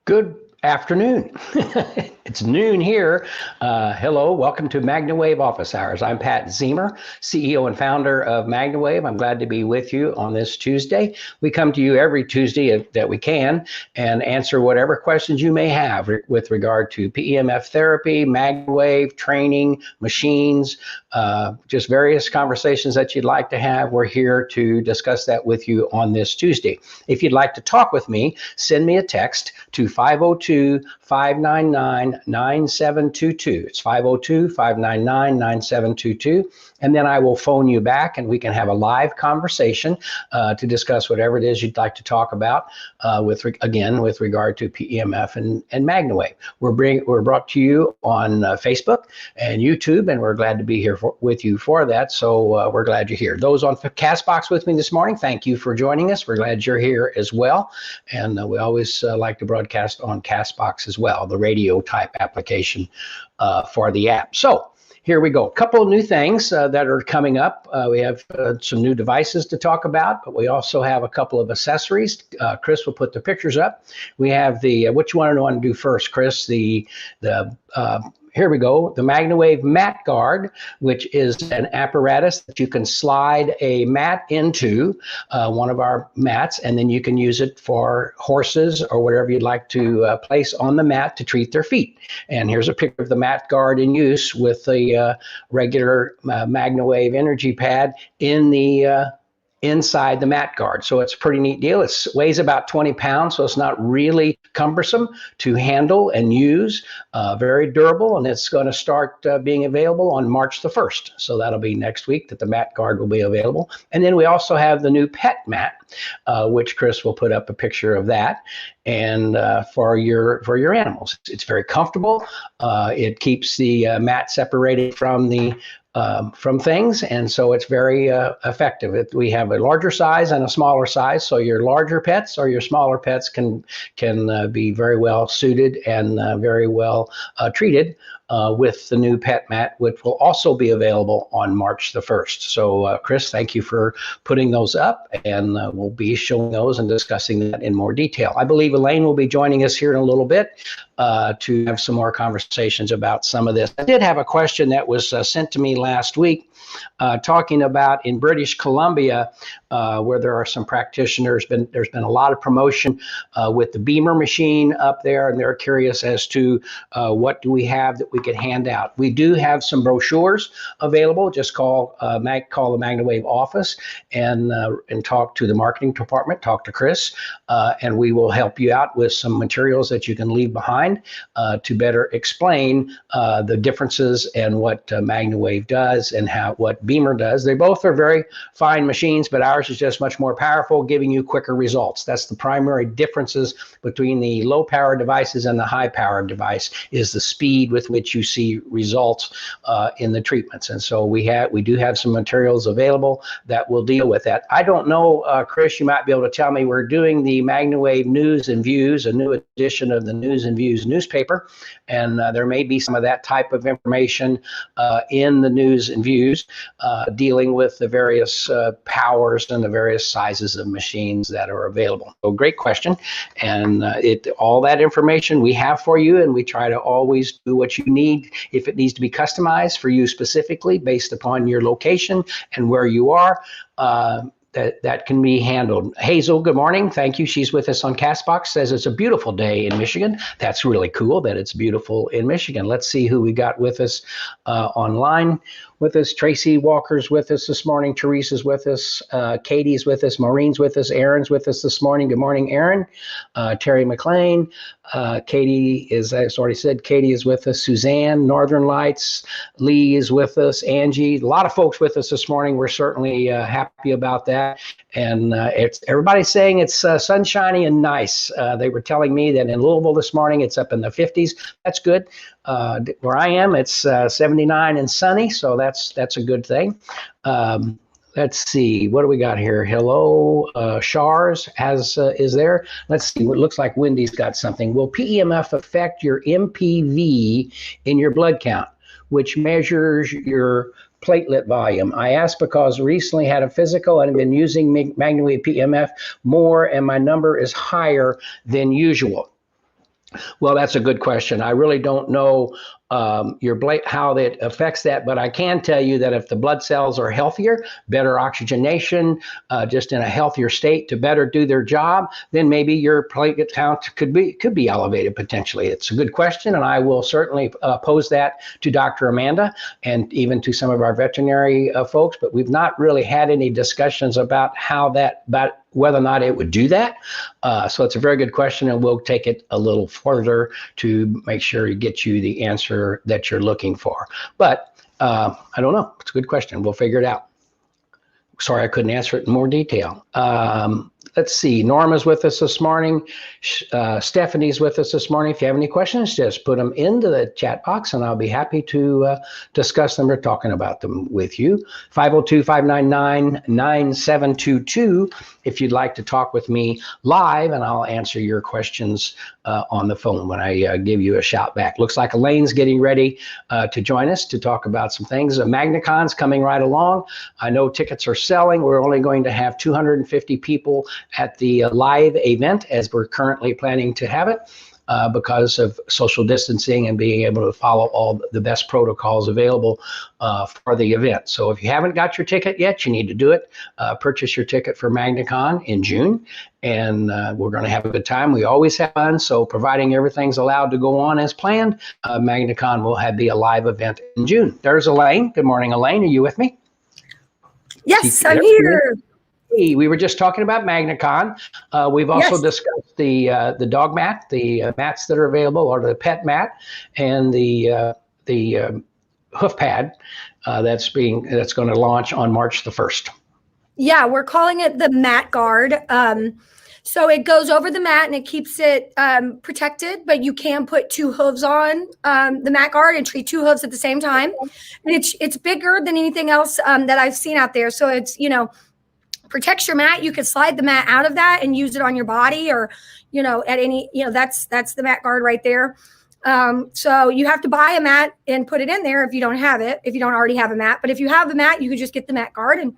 Good afternoon. It's noon here. Hello, welcome to MagnaWave Office Hours. I'm Pat Zemer, CEO and founder of MagnaWave. I'm glad to be with you on this Tuesday. We come to you every Tuesday that we can and answer whatever questions you may have with regard to PEMF therapy, MagnaWave, training, machines, just various conversations that you'd like to have. We're here to discuss that with you on this Tuesday. If you'd like to talk with me, send me a text to 502-599-9722. It's 502-599-9722. And then I will phone you back and we can have a live conversation to discuss whatever it is you'd like to talk about with regard to PEMF and MagnaWave. We're brought to you on Facebook and YouTube, and we're glad to be here with you for that. So we're glad you're here. Those on CastBox with me this morning, thank you for joining us. We're glad you're here as well. And we always like to broadcast on CastBox as well, the radio type application for the app. So here we go. A couple of new things that are coming up. We have some new devices to talk about, but we also have a couple of accessories. Chris will put the pictures up. We have the, what you want to do first, Chris? Here we go, the MagnaWave mat guard, which is an apparatus that you can slide a mat into one of our mats, and then you can use it for horses or whatever you'd like to place on the mat to treat their feet. And here's a picture of the mat guard in use with the regular MagnaWave energy pad in the inside the mat guard. So it's a pretty neat deal. It weighs about 20 pounds, so it's not really cumbersome to handle and use. Very durable, and it's going to start being available on March the 1st. So that'll be next week that the mat guard will be available. And then we also have the new pet mat, which Chris will put up a picture of that. And for your animals, it's very comfortable. It keeps the mat separated from things, and so it's very effective. We have a larger size and a smaller size, so your larger pets or your smaller pets can be very well suited and very well treated with the new pet mat, which will also be available on March the 1st. So Chris, thank you for putting those up, and we'll be showing those and discussing that in more detail. I believe Elaine will be joining us here in a little bit to have some more conversations about some of this. I did have a question that was sent to me last week talking about in British Columbia, where there are some practitioners. There's been a lot of promotion with the Beamer machine up there, and they're curious as to what do we have that we could hand out. We do have some brochures available. Just call the MagnaWave office and talk to the marketing department, talk to Chris, and we will help you out with some materials that you can leave behind to better explain the differences and what MagnaWave does and what Beamer does. They both are very fine machines, but ours is just much more powerful, giving you quicker results. That's the primary differences between the low power devices and the high power device, is the speed with which you see results in the treatments. And so we do have some materials available that will deal with that. I don't know, Chris, you might be able to tell me, we're doing the MagnaWave News and Views, a new edition of the News and Views newspaper, and there may be some of that type of information in the News and Views dealing with the various powers and the various sizes of machines that are available. So great question, and all that information we have for you, and we try to always do what you need. If it needs to be customized for you specifically based upon your location and where you are, that can be handled. Hazel, good morning. Thank you. She's with us on CastBox. Says it's a beautiful day in Michigan. That's really cool that it's beautiful in Michigan. Let's see who we got with us online. With us, Tracy Walker's with us this morning. Teresa's with us. Katie's with us. Maureen's with us. Aaron's with us this morning. Good morning, Aaron. Terry McLean. Katie is, as I already said, Katie is with us. Suzanne, Northern Lights. Lee is with us. Angie, a lot of folks with us this morning. We're certainly happy about that. And everybody's saying it's sunshiny and nice. They were telling me that in Louisville this morning, it's up in the 50s. That's good. Where I am, it's 79 and sunny, so that's a good thing. Let's see, what do we got here? Hello, Shars is there. Let's see, it looks like Wendy's got something. Will PEMF affect your MPV in your blood count, which measures your platelet volume? I asked because recently had a physical and have been using MagnaWave PEMF more, and my number is higher than usual. Well, that's a good question. I really don't know how that affects that, but I can tell you that if the blood cells are healthier, better oxygenation, just in a healthier state to better do their job, then maybe your platelet count could be elevated potentially. It's a good question, and I will certainly pose that to Dr. Amanda and even to some of our veterinary folks. But we've not really had any discussions about whether or not it would do that. So it's a very good question, and we'll take it a little further to make sure to get you the answer that you're looking for. But I don't know. It's a good question. We'll figure it out. Sorry, I couldn't answer it in more detail. Let's see. Norma's with us this morning. Stephanie's with us this morning. If you have any questions, just put them into the chat box, and I'll be happy to discuss them or talking about them with you. 502-599-9722 if you'd like to talk with me live, and I'll answer your questions on the phone when I give you a shout back. Looks like Elaine's getting ready to join us to talk about some things. MagnaCon's coming right along. I know tickets are selling. We're only going to have 250 people at the live event as we're currently planning to have it because of social distancing and being able to follow all the best protocols available for the event. So if you haven't got your ticket yet, you need to do it. Purchase your ticket for MagnaCon in June, and we're going to have a good time. We always have fun, so providing everything's allowed to go on as planned, MagnaCon will be a live event in June. There's Elaine. Good morning, Elaine. Are you with me? Yes, I'm here. We were just talking about MagnaCon. We've also discussed the dog mat, the mats that are available, or the pet mat, and the hoof pad that's going to launch on March the 1st. Yeah, we're calling it the Mat Guard. So it goes over the mat and it keeps it protected, but you can put two hooves on the Mat Guard and treat two hooves at the same time. And it's bigger than anything else that I've seen out there. So it's, protects your mat. You could slide the mat out of that and use it on your body, or, at any, that's the Mat Guard right there. So you have to buy a mat and put it in there if you don't have it, if you don't already have a mat. But if you have a mat, you could just get the Mat Guard and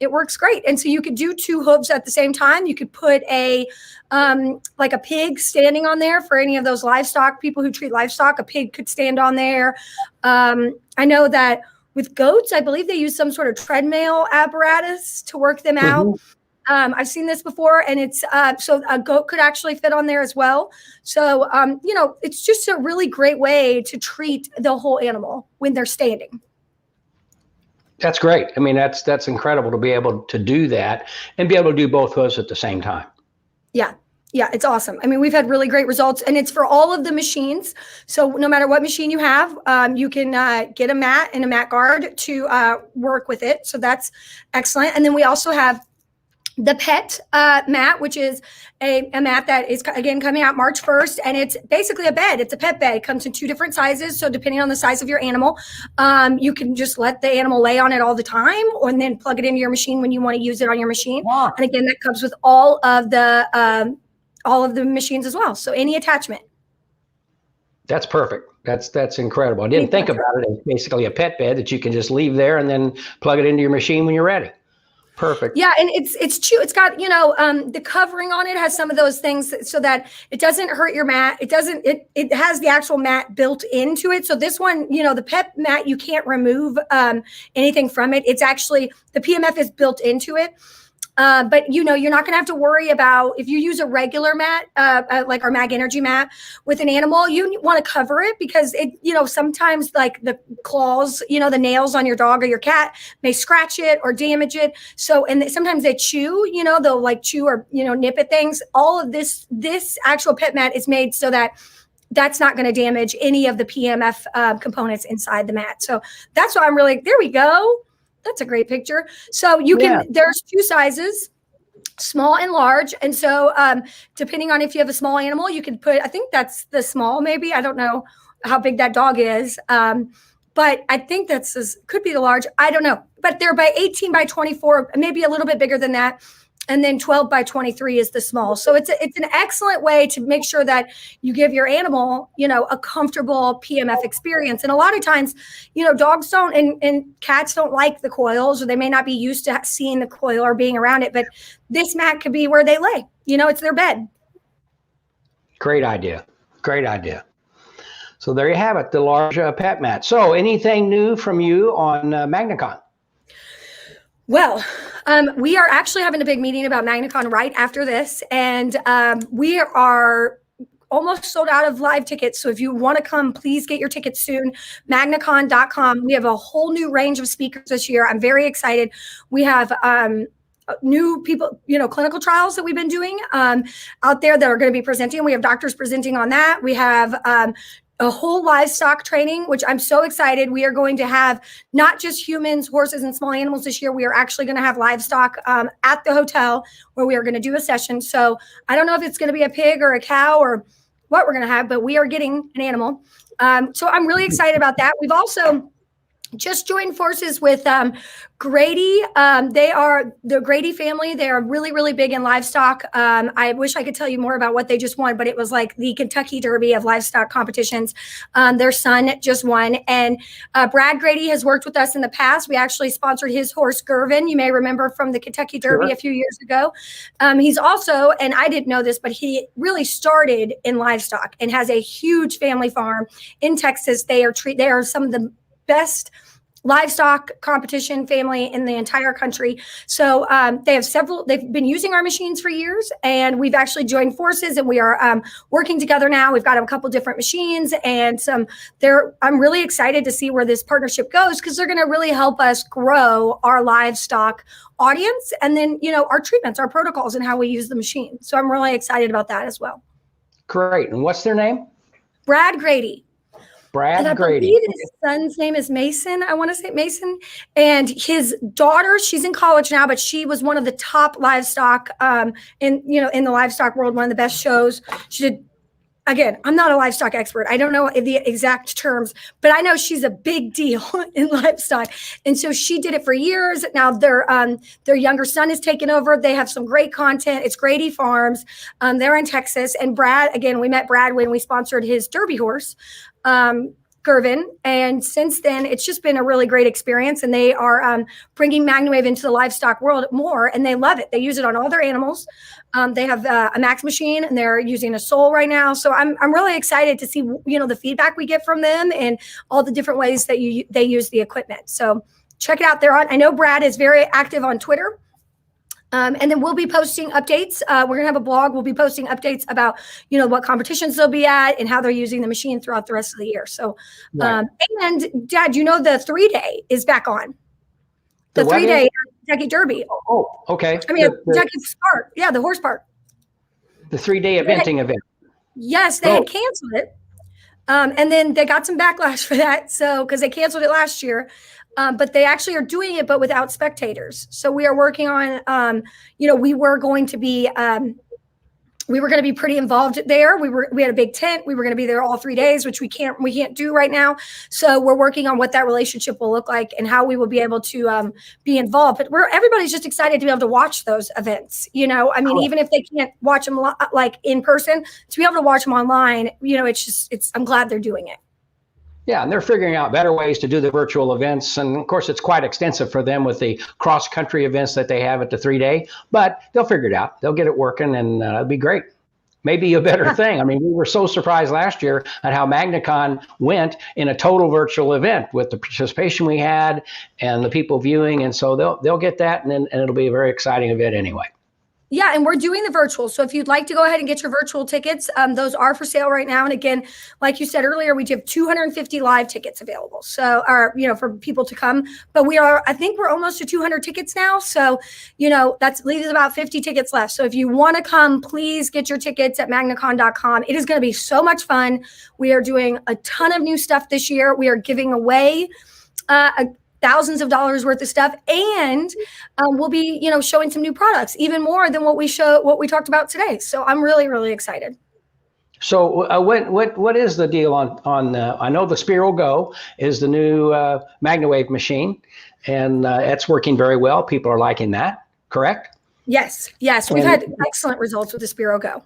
it works great. And so you could do two hooves at the same time. You could put like a pig standing on there for any of those livestock, people who treat livestock. A pig could stand on there. I know that with goats, I believe they use some sort of treadmill apparatus to work them out. I've seen this before, and it's so a goat could actually fit on there as well. So, it's just a really great way to treat the whole animal when they're standing. That's great. I mean, that's incredible to be able to do that and be able to do both hooves at the same time. Yeah, it's awesome. I mean, we've had really great results, and it's for all of the machines. So no matter what machine you have, you can get a mat and a Mat Guard to work with it. So that's excellent. And then we also have the pet mat, which is a mat that is, again, coming out March 1st. And it's basically a bed. It's a pet bed. It comes in two different sizes. So depending on the size of your animal, you can just let the animal lay on it all the time, and then plug it into your machine when you want to use it on your machine. Wow. And again, that comes with all of the machines as well. So any attachment. That's perfect. That's incredible. I didn't think about it as basically a pet bed that you can just leave there and then plug it into your machine when you're ready. Perfect. Yeah, and it's true. It's got, the covering on it has some of those things so that it doesn't hurt your mat. It has the actual mat built into it. So this one, the pet mat, you can't remove anything from it. It's actually, the PMF is built into it. But you're not going to have to worry about if you use a regular mat, like our Mag Energy mat with an animal, you want to cover it because it, sometimes like the claws, the nails on your dog or your cat may scratch it or damage it. So, and sometimes they chew, they'll like chew or, nip at things. All of this actual pet mat is made so that that's not going to damage any of the PMF components inside the mat. So that's why I'm really, there we go. That's a great picture. So you can, there's two sizes, small and large. And so depending on if you have a small animal, you can put, I think that's the small, maybe. I don't know how big that dog is. But I think could be the large. I don't know. But they're by 18 by 24, maybe a little bit bigger than that. And then 12 by 23 is the small. So it's an excellent way to make sure that you give your animal, a comfortable PMF experience. And a lot of times, dogs don't and cats don't like the coils, or they may not be used to seeing the coil or being around it. But this mat could be where they lay. It's their bed. Great idea. Great idea. So there you have it, the large pet mat. So anything new from you on MagnaCon? Well, we are actually having a big meeting about MagnaCon right after this, and we are almost sold out of live tickets. So if you want to come, please get your tickets soon. MagnaCon.com. We have a whole new range of speakers this year. I'm very excited. We have new people, clinical trials that we've been doing out there that are going to be presenting. We have doctors presenting on that. We have a whole livestock training, which I'm so excited. We are going to have not just humans, horses, and small animals this year. We are actually going to have livestock at the hotel where we are going to do a session. So I don't know if it's going to be a pig or a cow or what we're going to have, but we are getting an animal. So I'm really excited about that. We've also just joined forces with Grady. They are the Grady family. They are really, really big in livestock. I wish I could tell you more about what they just won, but it was like the Kentucky Derby of livestock competitions. Their son just won. And Brad Grady has worked with us in the past. We actually sponsored his horse, Gervin. You may remember from the Kentucky Derby a few years ago. He's also, and I didn't know this, but he really started in livestock and has a huge family farm in Texas. They are some of the best livestock competition family in the entire country. So they've been using our machines for years, and we've actually joined forces, and we are working together now. We've got a couple different machines, and I'm really excited to see where this partnership goes, because they're going to really help us grow our livestock audience, and then, our treatments, our protocols, and how we use the machine. So I'm really excited about that as well. Great. And what's their name? Brad Grady. Brad Grady. I believe his son's name is Mason. I want to say Mason. And his daughter, she's in college now, but she was one of the top livestock in the livestock world, one of the best shows. She did. Again, I'm not a livestock expert. I don't know the exact terms, but I know she's a big deal in livestock. And so she did it for years. Now their younger son has taken over. They have some great content. It's Grady Farms. They're in Texas. And Brad, again, we met Brad when we sponsored his Derby horse, Gervin. And since then, it's just been a really great experience. And they are bringing MagnaWave into the livestock world more, and they love it. They use it on all their animals. They have a Max machine, and they're using a Soul right now. So I'm really excited to see, the feedback we get from them and all the different ways that they use the equipment. So check it out. I know Brad is very active on Twitter. And then we'll be posting updates. We're going to have a blog. We'll be posting updates about, what competitions they'll be at and how they're using the machine throughout the rest of the year. So, right. And Dad, the 3-day is back on. The 3-day Kentucky Derby. Oh, okay. I mean, Kentucky Spark. Yeah, the horse park. The 3-day eventing event. Yes, they had canceled it. And then they got some backlash for that. So, because they canceled it last year. But they actually are doing it, but without spectators. So we are working on, we were going to be pretty involved there. We had a big tent. We were going to be there all 3 days, which we can't do right now. So we're working on what that relationship will look like and how we will be able to be involved. But everybody's just excited to be able to watch those events. Even if they can't watch them like in person, to be able to watch them online, I'm glad they're doing it. Yeah, and they're figuring out better ways to do the virtual events. And of course, it's quite extensive for them with the cross-country events that they have at the 3-day, but they'll figure it out. They'll get it working, and it'll be great. Maybe a better thing. I mean, we were so surprised last year at how MagnaCon went in a total virtual event with the participation we had and the people viewing. And so they'll get that, and it'll be a very exciting event anyway. Yeah, and we're doing the virtual. So if you'd like to go ahead and get your virtual tickets, those are for sale right now. And again, like you said earlier, we have 250 live tickets available. So, for people to come. But I think we're almost to 200 tickets now. So, that leaves about 50 tickets left. So if you want to come, please get your tickets at MagnaCon.com. It is going to be so much fun. We are doing a ton of new stuff this year. We are giving away thousands of dollars worth of stuff, and we'll be showing some new products, even more than what we talked about today. So I'm really, really excited. So what is the deal on I know the Spiro Go is the new MagnaWave machine, and it's working very well. People are liking that, correct? Yes, we've had excellent results with the Spiro Go.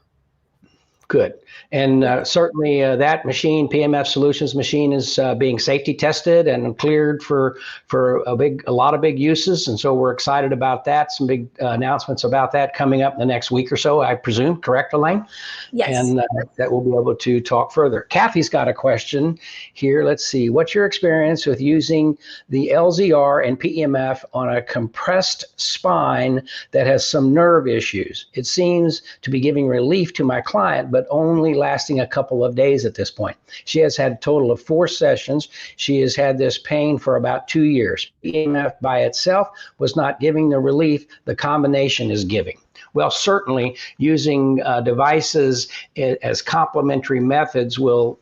Good. And certainly that machine, PMF Solutions machine, is being safety tested and cleared for a lot of big uses. And so we're excited about that. Some big announcements about that coming up in the next week or so, I presume. Correct, Elaine? Yes. And that we'll be able to talk further. Kathy's got a question here. Let's see. What's your experience with using the LZR and PEMF on a compressed spine that has some nerve issues? It seems to be giving relief to my client, but only lasting a couple of days at this point. She has had a total of 4 sessions. She has had this pain for about 2 years. PEMF by itself was not giving the relief the combination is giving. Well, certainly using devices as complementary methods will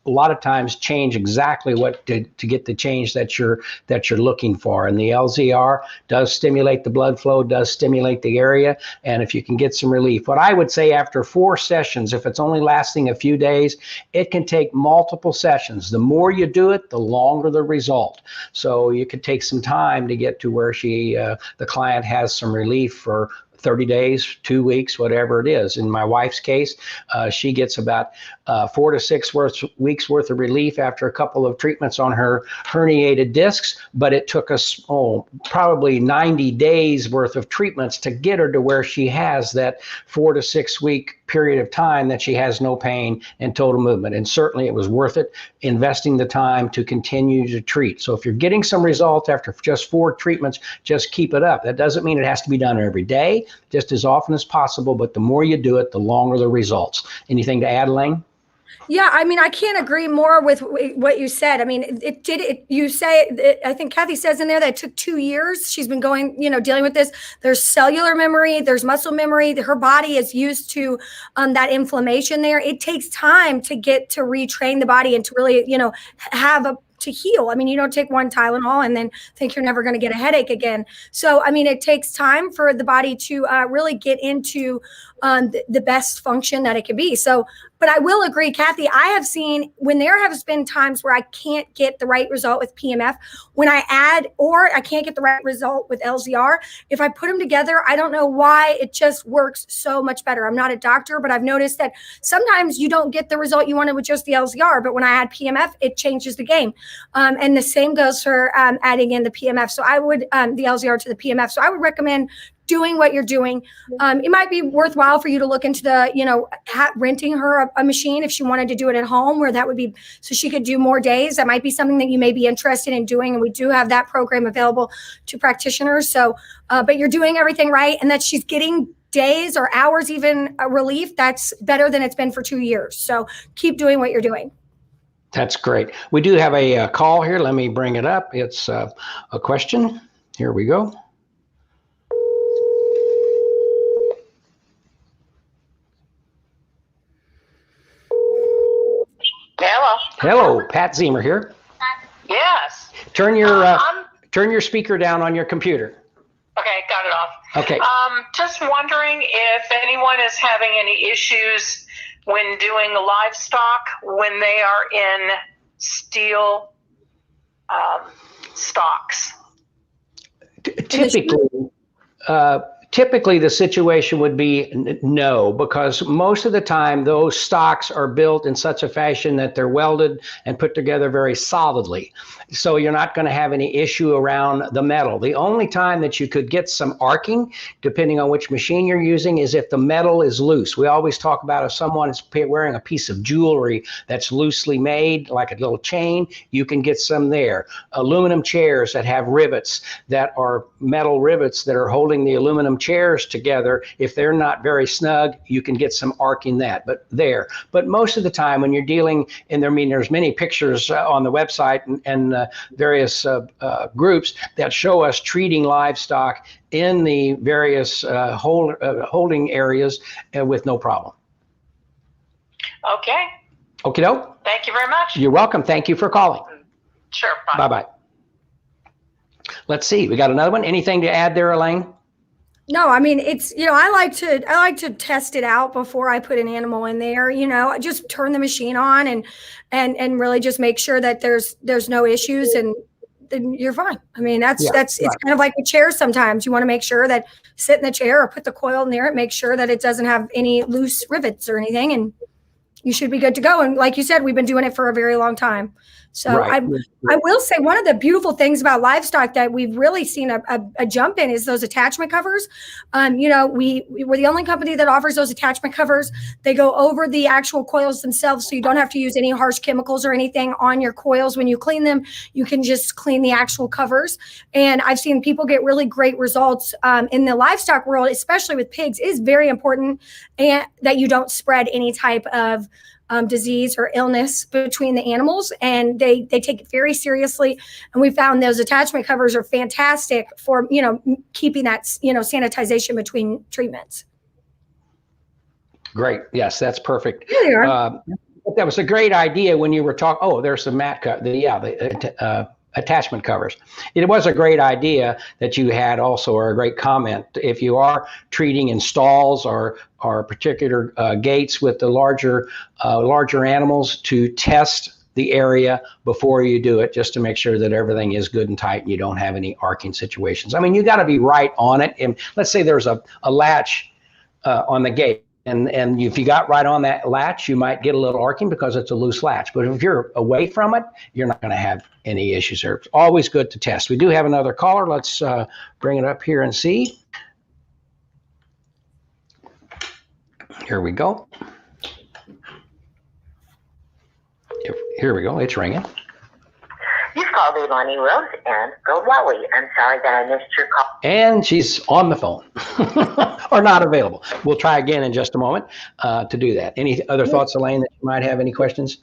a lot of times change exactly what to get the change that you're looking for. And the LZR does stimulate the blood flow, does stimulate the area, and if you can get some relief. What I would say after 4 sessions, if it's only lasting a few days, it can take multiple sessions. The more you do it, the longer the result. So you could take some time to get to where the client has some relief for 30 days, 2 weeks, whatever it is. In my wife's case, she gets about 4 to 6 weeks worth of relief after a couple of treatments on her herniated discs, but it took us probably 90 days worth of treatments to get her to where she has that 4 to 6 week period of time that she has no pain and total movement. And certainly it was worth it investing the time to continue to treat. So if you're getting some results after just 4 treatments, just keep it up. That doesn't mean it has to be done every day, just as often as possible, but the more you do it, the longer the results. Anything to add, Elaine? Yeah, I mean, I can't agree more with what you said. I mean, you say, I think Kathy says in there that it took 2 years. She's been going, dealing with this. There's cellular memory, there's muscle memory. Her body is used to that inflammation there. It takes time to get to retrain the body and to really, to heal. I mean, you don't take one Tylenol and then think you're never going to get a headache again. So, I mean, it takes time for the body to really get into the best function that it can be. So, but I will agree, Kathy, I have seen when there has been times where I can't get the right result with PMF, when I add, or I can't get the right result with LZR, if I put them together, I don't know why it just works so much better. I'm not a doctor, but I've noticed that sometimes you don't get the result you wanted with just the LZR, but when I add PMF, it changes the game. And the same goes for adding in the PMF. So I would, the LZR to the PMF. So I would recommend doing what you're doing. It might be worthwhile for you to look into the, renting her a machine if she wanted to do it at home, where that would be, so she could do more days. That might be something that you may be interested in doing. And we do have that program available to practitioners. So, but you're doing everything right. And that she's getting days or hours, even relief. That's better than it's been for 2 years. So keep doing what you're doing. That's great. We do have a call here. Let me bring it up. It's a question. Here we go. Hello. Hello, Pat Zemer here. Yes. Turn your speaker down on your computer. Okay, got it off. Okay. Just wondering if anyone is having any issues when doing livestock when they are in steel stocks. Typically, the situation would be no, because most of the time those stocks are built in such a fashion that they're welded and put together very solidly. So you're not going to have any issue around the metal. The only time that you could get some arcing, depending on which machine you're using, is if the metal is loose. We always talk about if someone is wearing a piece of jewelry that's loosely made, like a little chain, you can get some there. Aluminum chairs that have rivets, that are metal rivets that are holding the aluminum chairs together, if they're not very snug, you can get some arcing that, but most of the time when you're dealing, and there's many pictures on the website and various groups that show us treating livestock in the various holding areas with no problem. Okay. Okie doke. Thank you very much. You're welcome. Thank you for calling. Sure. Bye. Bye-bye. Let's see. We got another one. Anything to add there, Elaine? No, I mean, it's, I like to test it out before I put an animal in there, just turn the machine on and really just make sure that there's no issues, and then you're fine. I mean, it's kind of like with chairs. Sometimes you want to make sure that sit in the chair or put the coil in there and make sure that it doesn't have any loose rivets or anything. And you should be good to go. And like you said, we've been doing it for a very long time. So Right. I will say one of the beautiful things about livestock that we've really seen a jump in is those attachment covers. You know, we're the only company that offers those attachment covers. They go over the actual coils themselves, so you don't have to use any harsh chemicals or anything on your coils when you clean them. You can just clean the actual covers. And I've seen people get really great results in the livestock world, especially with pigs. It is very important and that you don't spread any type of disease or illness between the animals, and they take it very seriously. And we found those attachment covers are fantastic for, you know, keeping that, you know, sanitization between treatments. Great. Yes, that's perfect. There you are. That was a great idea when you were talking. Oh, there's some mat cut. The attachment covers. It was a great idea that you had also, or a great comment. If you are treating in stalls or particular gates with the larger animals, to test the area before you do it, just to make sure that everything is good and tight and you don't have any arcing situations. I mean, you got to be right on it. And let's say there's a latch on the gate. And if you got right on that latch, you might get a little arcing because it's a loose latch. But if you're away from it, you're not going to have any issues there. It's always good to test. We do have another caller. Let's bring it up here and see. Here we go. Here we go. It's ringing. You've called Leilani Rose and Go Wally. I'm sorry that I missed your call. And she's on the phone or not available. We'll try again in just a moment to do that. Any other thoughts, Elaine, that you might have? Any questions?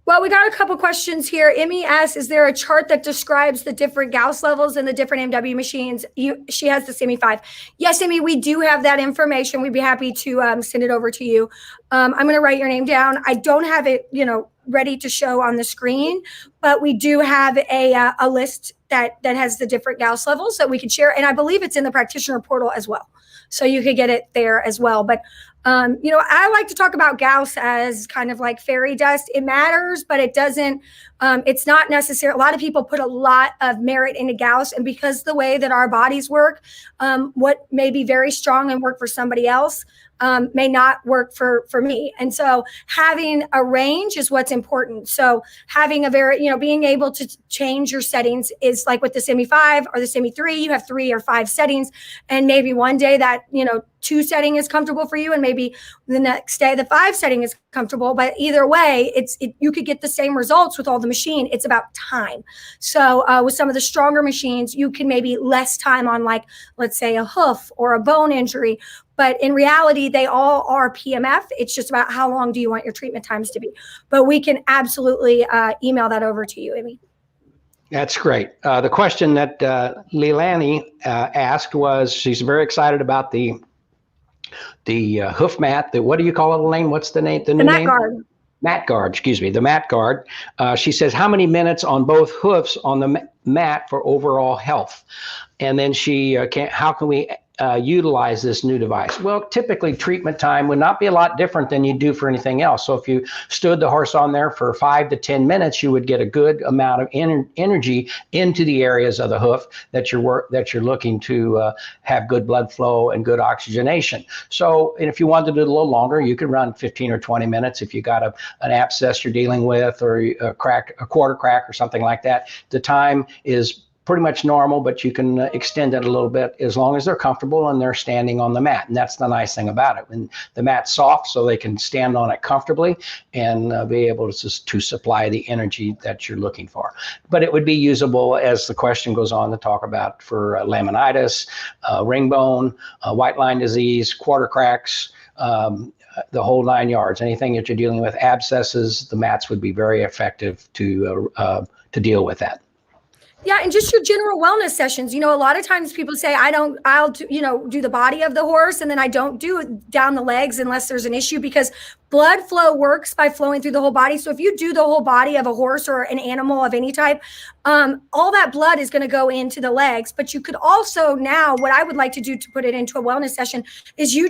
Well, we got a couple questions here. Emmy asks, is there a chart that describes the different Gauss levels and the different MW machines? She has the Semi 5. Yes, Emmy, we do have that information. We'd be happy to send it over to you. I'm going to write your name down. I don't have it, you know, ready to show on the screen, but we do have a list that has the different Gauss levels that we could share. And I believe it's in the practitioner portal as well. So you could get it there as well. But, you know, I like to talk about Gauss as kind of like fairy dust. It matters, but it doesn't, it's not necessary. A lot of people put a lot of merit into Gauss, and because the way that our bodies work, what may be very strong and work for somebody else may not work for me. And so having a range is what's important. So having a very, you know, being able to change your settings is like with the Semi 5 or the Semi 3, you have 3 or 5 settings. And maybe one day that, you know, 2 setting is comfortable for you, and maybe the next day the 5 setting is comfortable. But either way, you could get the same results with all the machine. It's about time. So with some of the stronger machines, you can maybe less time on, like, let's say a hoof or a bone injury. But in reality, they all are PMF. It's just about how long do you want your treatment times to be. But we can absolutely email that over to you, Amy. That's great. The question that Leilani asked was, she's very excited about the hoof mat. What do you call it, Elaine? What's the name? The new mat name? guard. Mat guard, excuse me, the mat guard. She says, how many minutes on both hoofs on the mat for overall health? And then how can we utilize this new device? Well, typically treatment time would not be a lot different than you do for anything else. So if you stood the horse on there for 5 to 10 minutes, you would get a good amount of energy into the areas of the hoof that you're looking to have good blood flow and good oxygenation. So, and if you wanted to do it a little longer, you could run 15 or 20 minutes if you got an abscess you're dealing with, or a quarter crack or something like that. The time is pretty much normal, but you can extend it a little bit as long as they're comfortable and they're standing on the mat. And that's the nice thing about it. When the mat's soft, so they can stand on it comfortably and be able to supply the energy that you're looking for. But it would be usable, as the question goes on to talk about, for laminitis, ring bone, white line disease, quarter cracks, the whole 9 yards. Anything that you're dealing with, abscesses, the mats would be very effective to deal with that. Yeah, and just your general wellness sessions. You know, a lot of times people say, I'll do the body of the horse, and then I don't do down the legs unless there's an issue, because blood flow works by flowing through the whole body. So if you do the whole body of a horse or an animal of any type, all that blood is going to go into the legs. But you could also, now what I would like to do to put it into a wellness session is you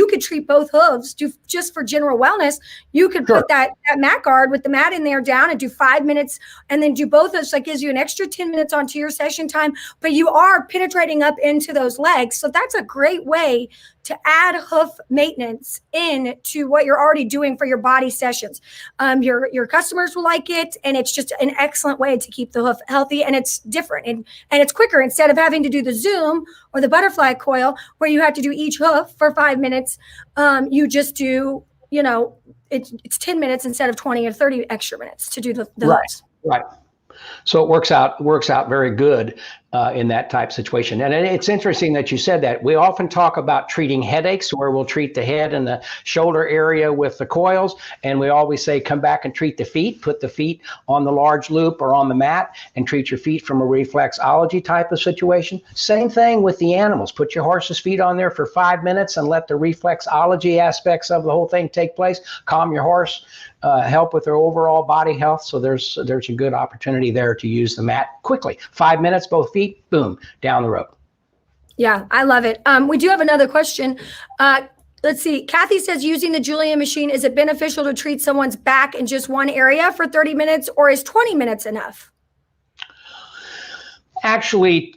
could treat both hooves, just for general wellness. You could put that mat guard with the mat in there down and do 5 minutes, and then do both hooves. So that gives you an extra 10 minutes onto your session time, but you are penetrating up into those legs. So that's a great way to add hoof maintenance into what you're already doing for your body sessions. Your customers will like it, and it's just an excellent way to keep the hoof healthy, and it's different and it's quicker. Instead of having to do the zoom or the butterfly coil where you have to do each hoof for 5 minutes, you just do, it's 10 minutes instead of 20 or 30 extra minutes to do the hoofs. Right. So it works out very good in that type situation. And it's interesting that you said that. We often talk about treating headaches, where we'll treat the head and the shoulder area with the coils. And we always say, come back and treat the feet, put the feet on the large loop or on the mat and treat your feet from a reflexology type of situation. Same thing with the animals. Put your horse's feet on there for 5 minutes and let the reflexology aspects of the whole thing take place. Calm your horse, help with their overall body health. So there's a good opportunity there to use the mat quickly. 5 minutes, both feet, boom, down the road. Yeah, I love it. We do have another question. Let's see. Kathy says, using the Julian machine, is it beneficial to treat someone's back in just one area for 30 minutes, or is 20 minutes enough? Actually,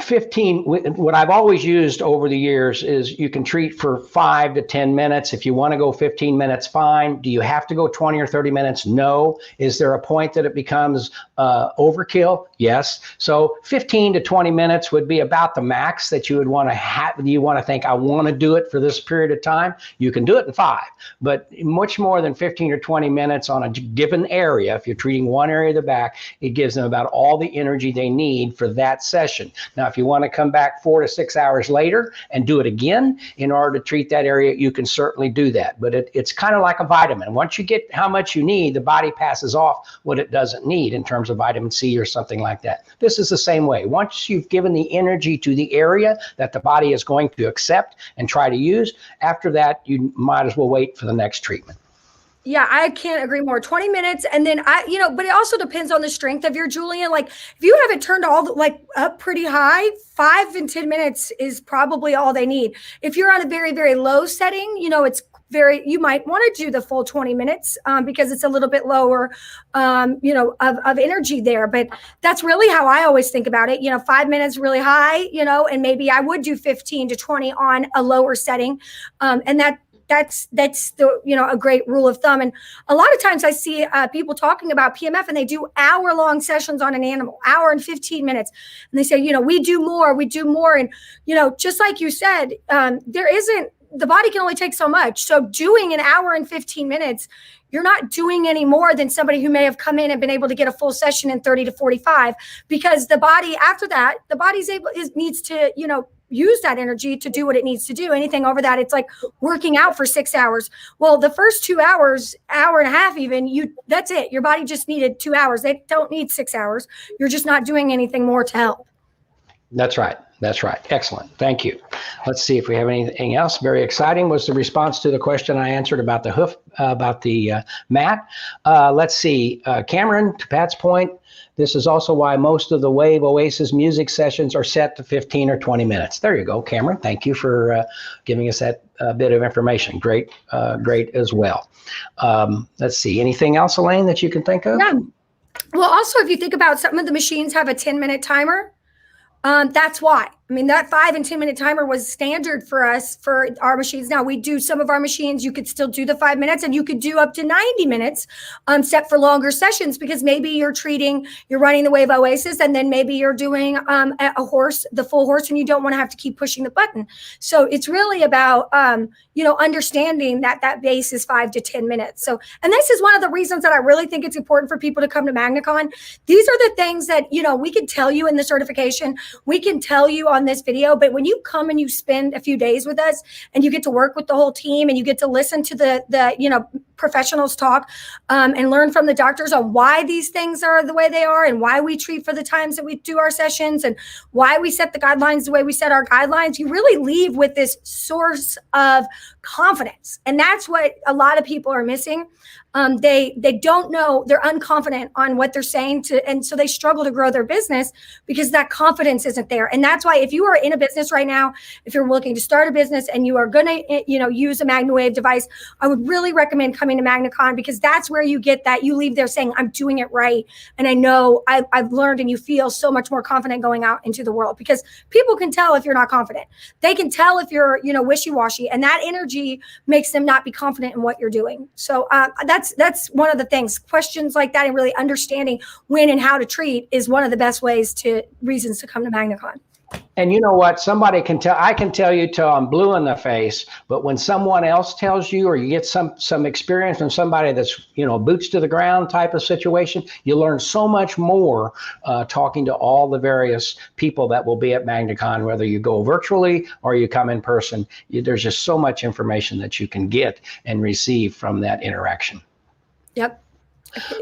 15, what I've always used over the years is you can treat for 5 to 10 minutes. If you want to go 15 minutes, fine. Do you have to go 20 or 30 minutes? No. Is there a point that it becomes overkill? Yes. So 15 to 20 minutes would be about the max that you would want to have. You want to think, I want to do it for this period of time. You can do it in 5, but much more than 15 or 20 minutes on a given area. If you're treating one area of the back, it gives them about all the energy they need for that session. Now, if you want to come back 4 to 6 hours later and do it again in order to treat that area, you can certainly do that. But it's kind of like a vitamin. Once you get how much you need, the body passes off what it doesn't need in terms of vitamin C or something like that. This is the same way. Once you've given the energy to the area that the body is going to accept and try to use, after that, you might as well wait for the next treatment. Yeah, I can't agree more. 20 minutes. And then but it also depends on the strength of your Julian. Like if you have it turned up pretty high, 5 and 10 minutes is probably all they need. If you're on a very, very low setting, you might want to do the full 20 minutes because it's a little bit lower, of energy there. But that's really how I always think about it. 5 minutes really high, and maybe I would do 15 to 20 on a lower setting. And that's the, a great rule of thumb. And a lot of times I see people talking about PMF and they do hour-long sessions on an animal, hour and 15 minutes. And they say, we do more. And, just like you said, the body can only take so much. So doing an hour and 15 minutes, you're not doing any more than somebody who may have come in and been able to get a full session in 30 to 45, because the body after that, the body's needs to, use that energy to do what it needs to do. Anything over that, it's like working out for 6 hours. Well, the first 2 hours, hour and a half even, that's it. Your body just needed 2 hours. They don't need 6 hours. You're just not doing anything more to help. That's right. Excellent. Thank you. Let's see if we have anything else. Very exciting was the response to the question I answered about the hoof, about the mat. Let's see. Cameron, to Pat's point, this is also why most of the Wave Oasis music sessions are set to 15 or 20 minutes. There you go, Cameron. Thank you for giving us that bit of information. Great as well. Let's see. Anything else, Elaine, that you can think of? Yeah. Well, also, if you think about some of the machines have a 10-minute timer. That's why. That 5 and 10 minute timer was standard for us for our machines. Now we do some of our machines, you could still do the 5 minutes, and you could do up to 90 minutes set for longer sessions, because maybe you're running the Wave Oasis, and then maybe you're doing the full horse, and you don't want to have to keep pushing the button. So it's really about, understanding that base is 5 to 10 minutes. So, and this is one of the reasons that I really think it's important for people to come to MagnaCon. These are the things that, we can tell you in the certification, we can tell you on this video, but when you come and you spend a few days with us and you get to work with the whole team and you get to listen to the professionals talk and learn from the doctors on why these things are the way they are and why we treat for the times that we do our sessions and why we set the guidelines the way we set our guidelines, you really leave with this source of confidence. And that's what a lot of people are missing. They don't know, they're unconfident on what they're saying and so they struggle to grow their business because that confidence isn't there. And that's why if you are in a business right now, if you're looking to start a business and you are going to, use a MagnaWave device, I would really recommend coming to MagnaCon, because that's where you get that. You leave there saying, I'm doing it right. And I know I've learned, and you feel so much more confident going out into the world, because people can tell if you're not confident. They can tell if you're, wishy-washy, and that energy makes them not be confident in what you're doing. So that's one of the things. Questions like that and really understanding when and how to treat is one of the best reasons to come to MagnaCon. And you know what? Somebody can tell, I can tell you till I'm blue in the face, but when someone else tells you, or you get some experience from somebody that's, boots to the ground type of situation, you learn so much more talking to all the various people that will be at MagnaCon, whether you go virtually or you come in person. There's just so much information that you can get and receive from that interaction. Yep.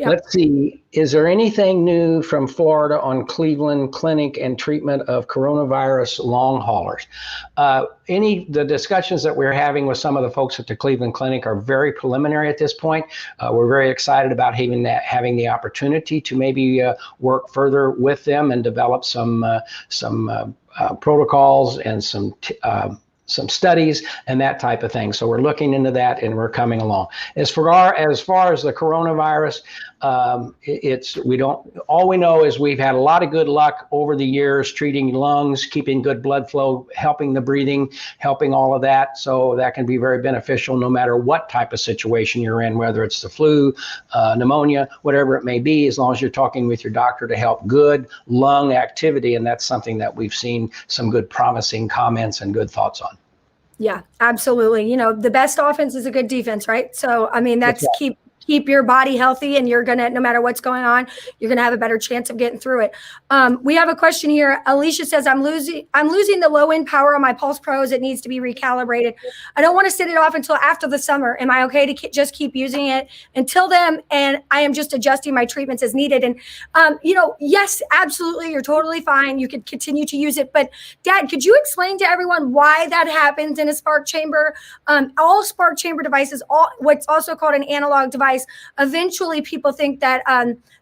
Let's see, is there anything new from Florida on Cleveland clinic and treatment of coronavirus long haulers? The discussions that we're having with some of the folks at the Cleveland clinic are very preliminary at this point. We're very excited about having the opportunity to maybe work further with them and develop some protocols and some studies and that type of thing. So we're looking into that and we're coming along. As far as the coronavirus, all we know is we've had a lot of good luck over the years treating lungs, keeping good blood flow, helping the breathing, helping all of that. So that can be very beneficial no matter what type of situation you're in, whether it's the flu, pneumonia, whatever it may be, as long as you're talking with your doctor to help good lung activity. And that's something that we've seen some good promising comments and good thoughts on. Yeah, absolutely. The best offense is a good defense, right? So, that's keep your body healthy, and you're going to, no matter what's going on, you're going to have a better chance of getting through it. We have a question here. Alicia says, I'm losing the low end power on my Pulse Pros. It needs to be recalibrated. I don't want to set it off until after the summer. Am I okay to just keep using it until then? And I am just adjusting my treatments as needed. And, yes, absolutely. You're totally fine. You could continue to use it. But Dad, could you explain to everyone why that happens in a spark chamber? All spark chamber devices, what's also called an analog device, eventually people think that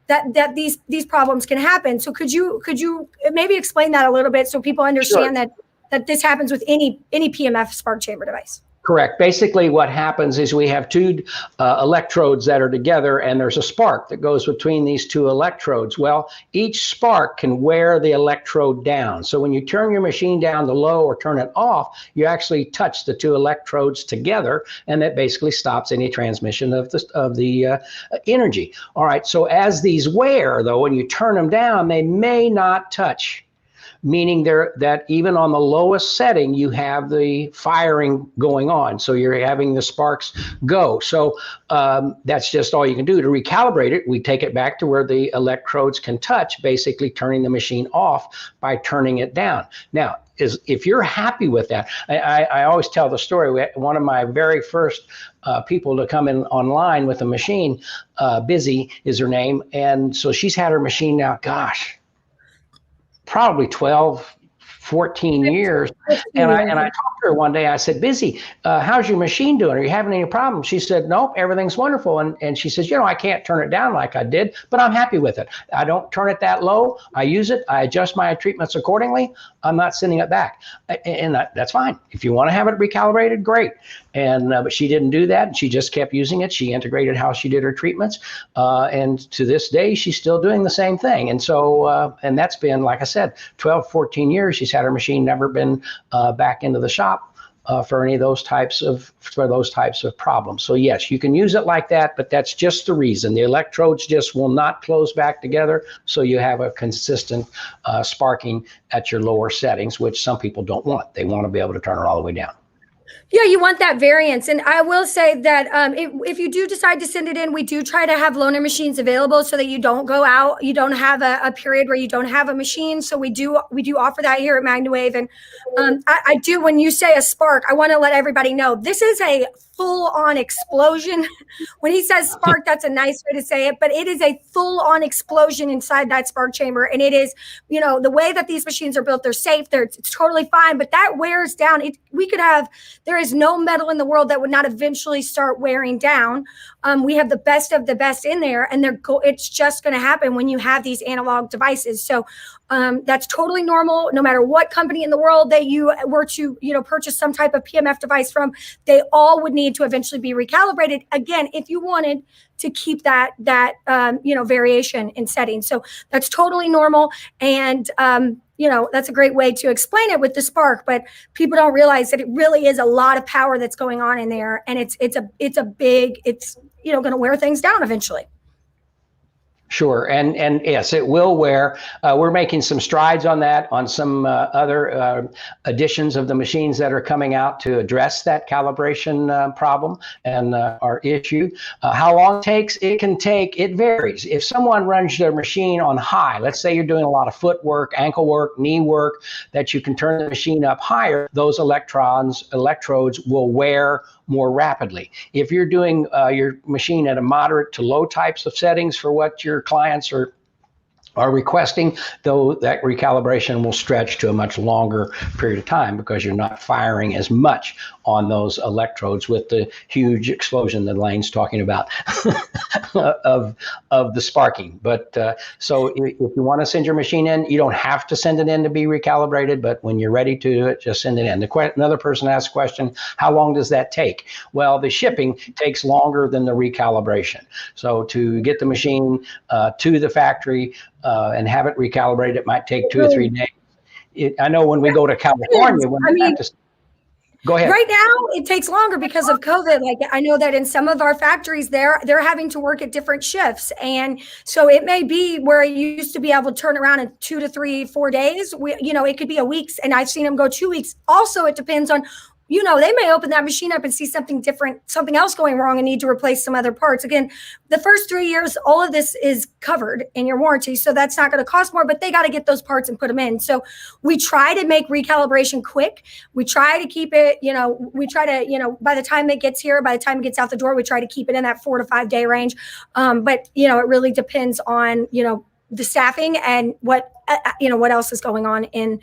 that these problems can happen. So could you maybe explain that a little bit so people understand that this happens with any PMF spark chamber device? Correct. Basically, what happens is we have two electrodes that are together, and there's a spark that goes between these two electrodes. Well, each spark can wear the electrode down. So when you turn your machine down to low or turn it off, you actually touch the two electrodes together, and that basically stops any transmission of the energy. All right. So as these wear, though, when you turn them down, they may not touch, meaning that even on the lowest setting, you have the firing going on. So you're having the sparks go. So that's just all you can do. To recalibrate it, we take it back to where the electrodes can touch, basically turning the machine off by turning it down. Now, if you're happy with that, I always tell the story. One of my very first people to come in online with a machine, Busy is her name. And so she's had her machine now, gosh, probably 12, 14 years. And I talked to her one day. I said, Busy, how's your machine doing? Are you having any problems? She said, nope, everything's wonderful. And she says, I can't turn it down like I did, but I'm happy with it. I don't turn it that low. I use it. I adjust my treatments accordingly. I'm not sending it back. And that's fine. If you want to have it recalibrated, great. And but she didn't do that. And she just kept using it. She integrated how she did her treatments. And to this day, she's still doing the same thing. And so, and that's been, like I said, 12, 14 years. She's had her machine, never been back into the shop for any of those types of problems. So yes, you can use it like that, but that's just the reason. The electrodes just will not close back together, so you have a consistent sparking at your lower settings, which some people don't want. They want to be able to turn it all the way down. Yeah, you want that variance. And I will say that if you do decide to send it in, we do try to have loaner machines available so that you don't go out. You don't have a period where you don't have a machine. So we do offer that here at MagnaWave. And I do, when you say a spark, I want to let everybody know this is a full-on explosion. When he says spark, that's a nice way to say it, but it is a full-on explosion inside that spark chamber. And it is, the way that these machines are built, they're safe, it's totally fine, but that wears down. There is no metal in the world that would not eventually start wearing down. We have the best of the best in there, and it's just going to happen when you have these analog devices. So that's totally normal. No matter what company in the world that you were to, purchase some type of PMF device from, they all would need to eventually be recalibrated again if you wanted to keep that variation in settings. So that's totally normal, and that's a great way to explain it with the spark. But people don't realize that it really is a lot of power that's going on in there, and it's going to wear things down eventually. Sure, and yes, it will wear. We're making some strides on that, on some other additions of the machines that are coming out to address that calibration problem and our issue. How long it takes? It varies. If someone runs their machine on high, let's say you're doing a lot of footwork, ankle work, knee work, that you can turn the machine up higher, those electrodes will wear more rapidly. If you're doing your machine at a moderate to low types of settings for what your clients are requesting, though, that recalibration will stretch to a much longer period of time because you're not firing as much on those electrodes with the huge explosion that Lane's talking about of the sparking. But so if you want to send your machine in, you don't have to send it in to be recalibrated, but when you're ready to do it, just send it in. Another person asked a question, how long does that take? Well, the shipping takes longer than the recalibration. So to get the machine to the factory and have it recalibrated, it might take 2 or 3 days. I know when we go to California, go ahead. Right now, it takes longer because of COVID. Like, I know that in some of our factories, they're having to work at different shifts, and so it may be where you used to be able to turn around in 2 to 3, 4 days. It could be a week, and I've seen them go 2 weeks. Also, it depends on. They may open that machine up and see something different, something else going wrong, and need to replace some other parts. Again, the first 3 years, all of this is covered in your warranty, so that's not going to cost more, but they got to get those parts and put them in. So we try to make recalibration quick. We try to keep it, by the time it gets here, by the time it gets out the door, we try to keep it in that 4 to 5 day range. But, it really depends on, the staffing and what else is going on in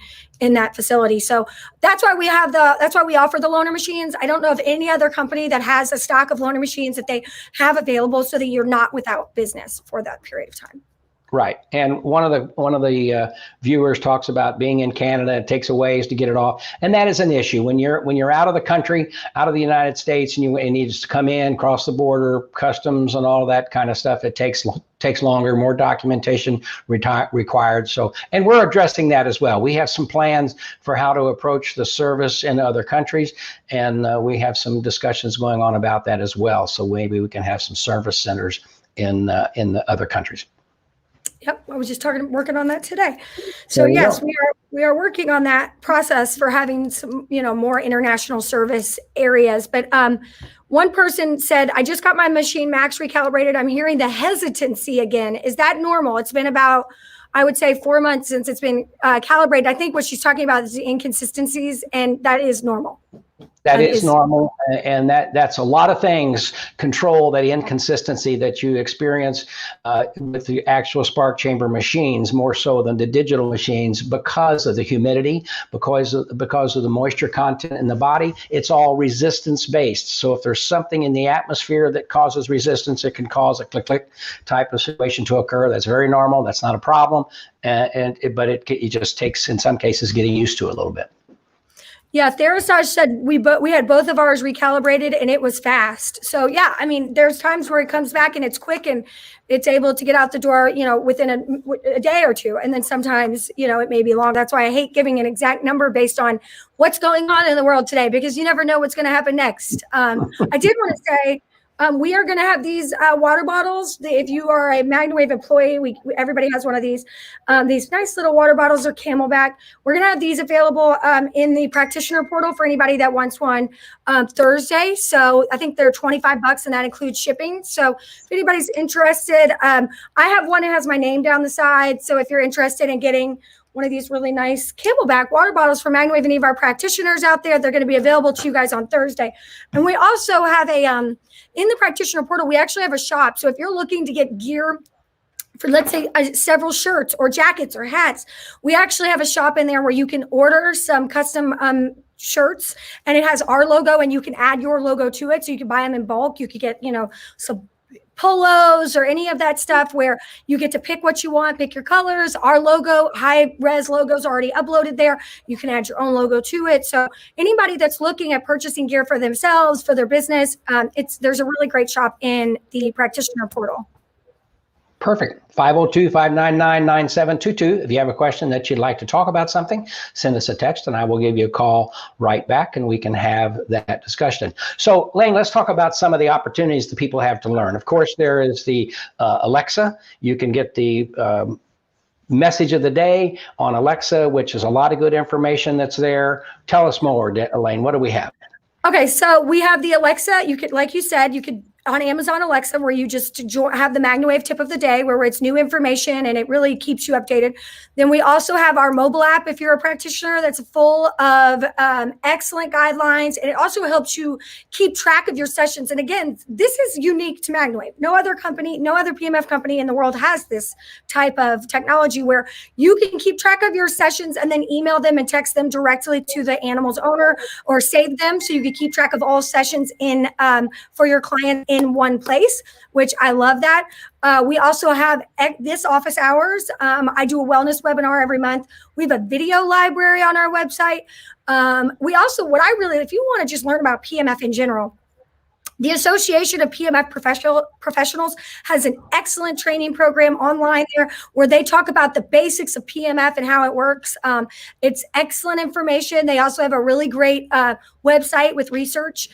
that facility. So that's why we offer the loaner machines. I don't know of any other company that has a stock of loaner machines that they have available so that you're not without business for that period of time. Right, and one of the viewers talks about being in Canada. It takes a ways to get it off, and that is an issue when you're out of the country, out of the United States, and it needs to come in, cross the border, customs, and all that kind of stuff. It takes longer, more documentation required. So, and we're addressing that as well. We have some plans for how to approach the service in other countries, and we have some discussions going on about that as well. So maybe we can have some service centers in the other countries. Yep, I was just working on that today. So yes, we are working on that process for having some, more international service areas. But one person said, I just got my machine max recalibrated. I'm hearing the hesitancy again. Is that normal? It's been about, I would say, 4 months since it's been calibrated. I think what she's talking about is the inconsistencies, and that is normal. That is normal, and that's a lot of things control that inconsistency that you experience with the actual spark chamber machines more so than the digital machines because of the humidity, because of the moisture content in the body. It's all resistance based. So if there's something in the atmosphere that causes resistance, it can cause a click type of situation to occur. That's very normal. That's not a problem, but it just takes, in some cases, getting used to it a little bit. Yeah, Therasage said we had both of ours recalibrated and it was fast. So yeah, there's times where it comes back and it's quick and it's able to get out the door, within a day or two. And then sometimes, it may be long. That's why I hate giving an exact number based on what's going on in the world today, because you never know what's going to happen next. I did want to say, we are going to have these water bottles. If you are a MagnaWave employee, everybody has one of these. These nice little water bottles are Camelback. We're going to have these available in the practitioner portal for anybody that wants one Thursday. So I think they're $25 and that includes shipping. So if anybody's interested, I have one that has my name down the side. So if you're interested in getting one of these really nice Camelback water bottles for MagnaWave, any of our practitioners out there. They're going to be available to you guys on Thursday. And we also have a, in the practitioner portal, we actually have a shop. So if you're looking to get gear for, let's say, several shirts or jackets or hats, we actually have a shop in there where you can order some custom shirts, and it has our logo, and you can add your logo to it. So you can buy them in bulk. You could get, some polos or any of that stuff where you get to pick what you want, pick your colors. Our logo, high res logos already uploaded there. You can add your own logo to it. So anybody that's looking at purchasing gear for themselves, for their business, there's a really great shop in the practitioner portal. Perfect. 502-599-9722. If you have a question that you'd like to talk about something, send us a text and I will give you a call right back and we can have that discussion. So Lane, let's talk about some of the opportunities that people have to learn. Of course, there is the Alexa. You can get the message of the day on Alexa, which is a lot of good information that's there. Tell us more, Elaine. What do we have? Okay, so we have the Alexa. You could, like you said, you could on Amazon Alexa, where you just have the MagnaWave tip of the day, where it's new information and it really keeps you updated. Then we also have our mobile app, if you're a practitioner, that's full of excellent guidelines. And it also helps you keep track of your sessions. And again, this is unique to MagnaWave. No other company, no other PMF company in the world has this type of technology where you can keep track of your sessions and then email them and text them directly to the animal's owner, or save them so you can keep track of all sessions in for your client in one place, which I love that. We also have this office hours. I do a wellness webinar every month. We have a video library on our website. We also, if you want to just learn about PMF in general, the Association of PMF Professionals has an excellent training program online there where they talk about the basics of PMF and how it works. It's excellent information. They also have a really great website with research.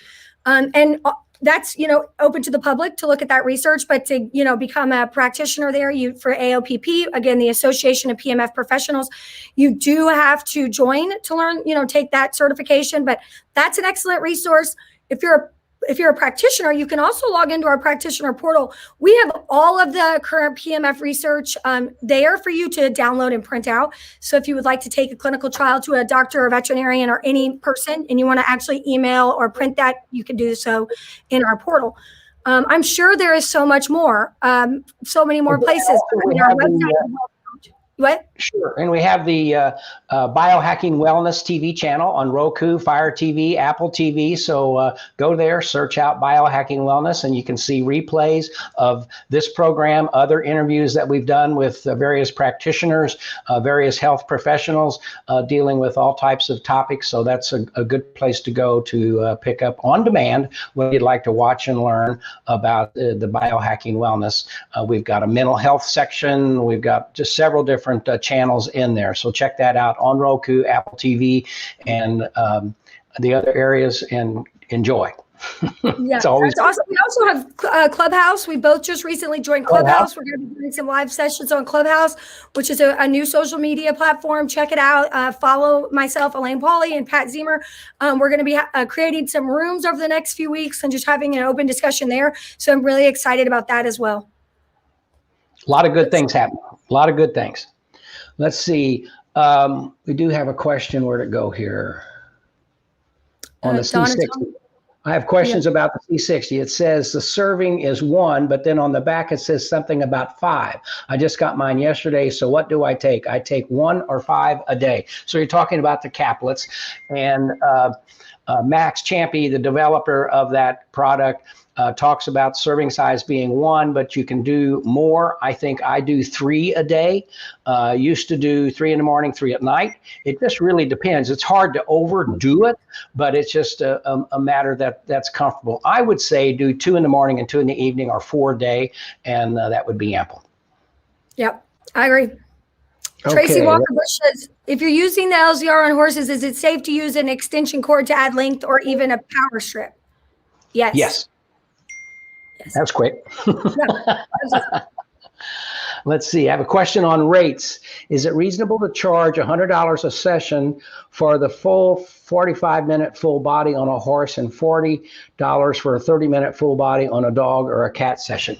And that's, open to the public to look at that research, but to, become a practitioner there, for AOPP, again, the Association of PMF Professionals, you do have to join to learn, take that certification, but that's an excellent resource. If you're a practitioner, you can also log into our practitioner portal. We have all of the current PMF research there for you to download and print out. So if you would like to take a clinical trial to a doctor or veterinarian or any person, and you want to actually email or print that, you can do so in our portal. I'm sure there is so much more, so many more places. Our website. What? Sure. And we have the Biohacking Wellness TV channel on Roku, Fire TV, Apple TV. So go there, search out Biohacking Wellness, and you can see replays of this program, other interviews that we've done with various practitioners, various health professionals dealing with all types of topics. So that's a good place to go to pick up on demand when you'd like to watch and learn about the biohacking wellness. We've got a mental health section. We've got just several different channels in there. So check that out on Roku, Apple TV, and the other areas, and enjoy. Yeah, that's awesome. We also have Clubhouse. We both just recently joined Clubhouse. We're going to be doing some live sessions on Clubhouse, which is a new social media platform. Check it out. Follow myself, Elaine Pauly, and Pat Zemer. We're going to be creating some rooms over the next few weeks and just having an open discussion there. So I'm really excited about that as well. A lot of good things happening. A lot of good things. Let's see. We do have a question. Where'd it go here? On the C60. I have questions about the C60. It says the serving is 1, but then on the back it says something about 5. I just got mine yesterday, so what do I take? I take 1 or 5 a day. So you're talking about the caplets, and Max Champy, the developer of that product, talks about serving size being 1, but you can do more. I think I do 3 a day. Used to do 3 in the morning, 3 at night. It just really depends. It's hard to overdo it, but it's just a matter that's comfortable. I would say do 2 in the morning and 2 in the evening, or 4 a day, and that would be ample. Yep, I agree. Okay. Tracy Walker Bush says, if you're using the LZR on horses, is it safe to use an extension cord to add length or even a power strip? Yes. Yes. That's quick. Let's see. I have a question on rates. Is it reasonable to charge $100 a session for the full 45-minute full body on a horse and $40 for a 30-minute full body on a dog or a cat session?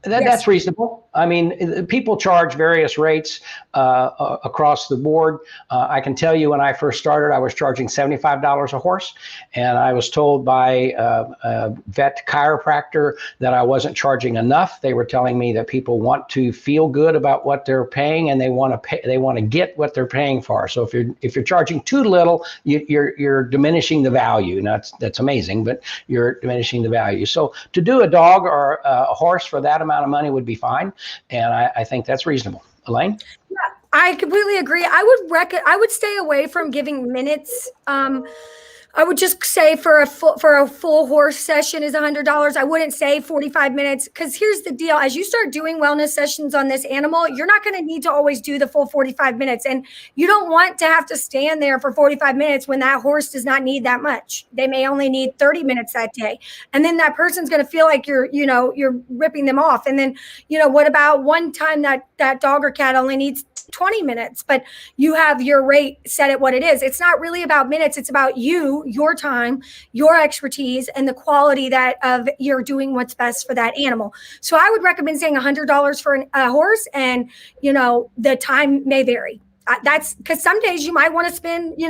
That's reasonable. I mean, people charge various rates across the board. I can tell you when I first started, I was charging $75 a horse, and I was told by a vet chiropractor that I wasn't charging enough. They were telling me that people want to feel good about what they're paying, and they want to get what they're paying for. So if you're charging too little, you're diminishing the value. Now that's amazing, but you're diminishing the value. So to do a dog or a horse for that amount of money would be fine, and I think that's reasonable. Elaine? Yeah, I completely agree. I would stay away from giving minutes. I would just say for a full horse session is $100. I wouldn't say 45 minutes, because here's the deal. As you start doing wellness sessions on this animal, you're not going to need to always do the full 45 minutes. And you don't want to have to stand there for 45 minutes when that horse does not need that much. They may only need 30 minutes that day. And then that person's going to feel like you're ripping them off. And then, what about one time that dog or cat only needs 20 minutes, but you have your rate set at what it is. It's not really about minutes. It's about you, your time, your expertise, and the quality of you're doing what's best for that animal. So I would recommend saying $100 for a horse, and, the time may vary. That's because some days you might want to spend,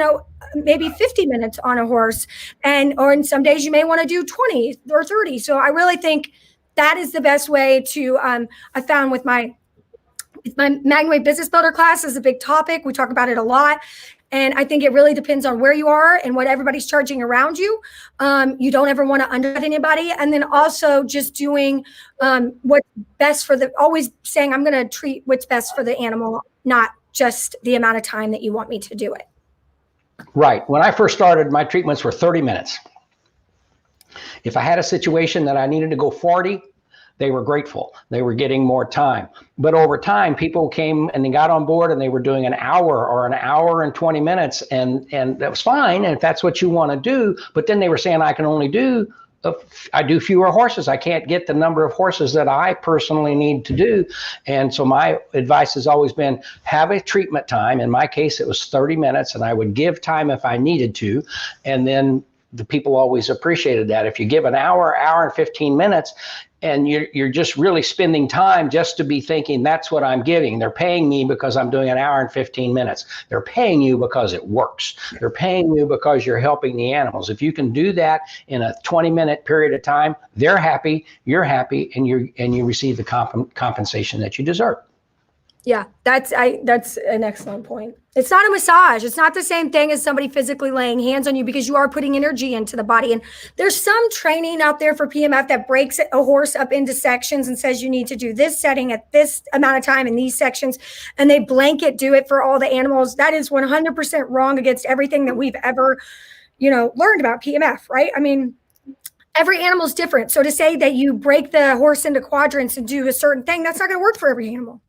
maybe 50 minutes on a horse, or in some days you may want to do 20 or 30. So I really think that is the best way to, I found with my MagnaWave Business Builder class is a big topic. We talk about it a lot. And I think it really depends on where you are and what everybody's charging around you. You don't ever want to undercut anybody. And then also just doing what's best always saying, I'm going to treat what's best for the animal, not just the amount of time that you want me to do it. Right. When I first started, my treatments were 30 minutes. If I had a situation that I needed to go 40, they were grateful. They were getting more time. But over time, people came and they got on board and they were doing an hour or an hour and 20 minutes. And that was fine. And if that's what you want to do, but then they were saying, I do fewer horses. I can't get the number of horses that I personally need to do. And so my advice has always been, have a treatment time. In my case, it was 30 minutes, and I would give time if I needed to. And then the people always appreciated that. If you give an hour and 15 minutes, and you're just really spending time just to be thinking, that's what I'm giving. They're paying me because I'm doing an hour and 15 minutes. They're paying you because it works. They're paying you because you're helping the animals. If you can do that in a 20-minute period of time, they're happy, you're happy, and you receive the compensation that you deserve. Yeah, that's an excellent point. It's not a massage. It's not the same thing as somebody physically laying hands on you, because you are putting energy into the body. And there's some training out there for PMF that breaks a horse up into sections and says you need to do this setting at this amount of time in these sections, and they blanket do it for all the animals. That is 100% wrong against everything that we've ever, learned about PMF, right? I mean, every animal is different. So to say that you break the horse into quadrants and do a certain thing, that's not going to work for every animal.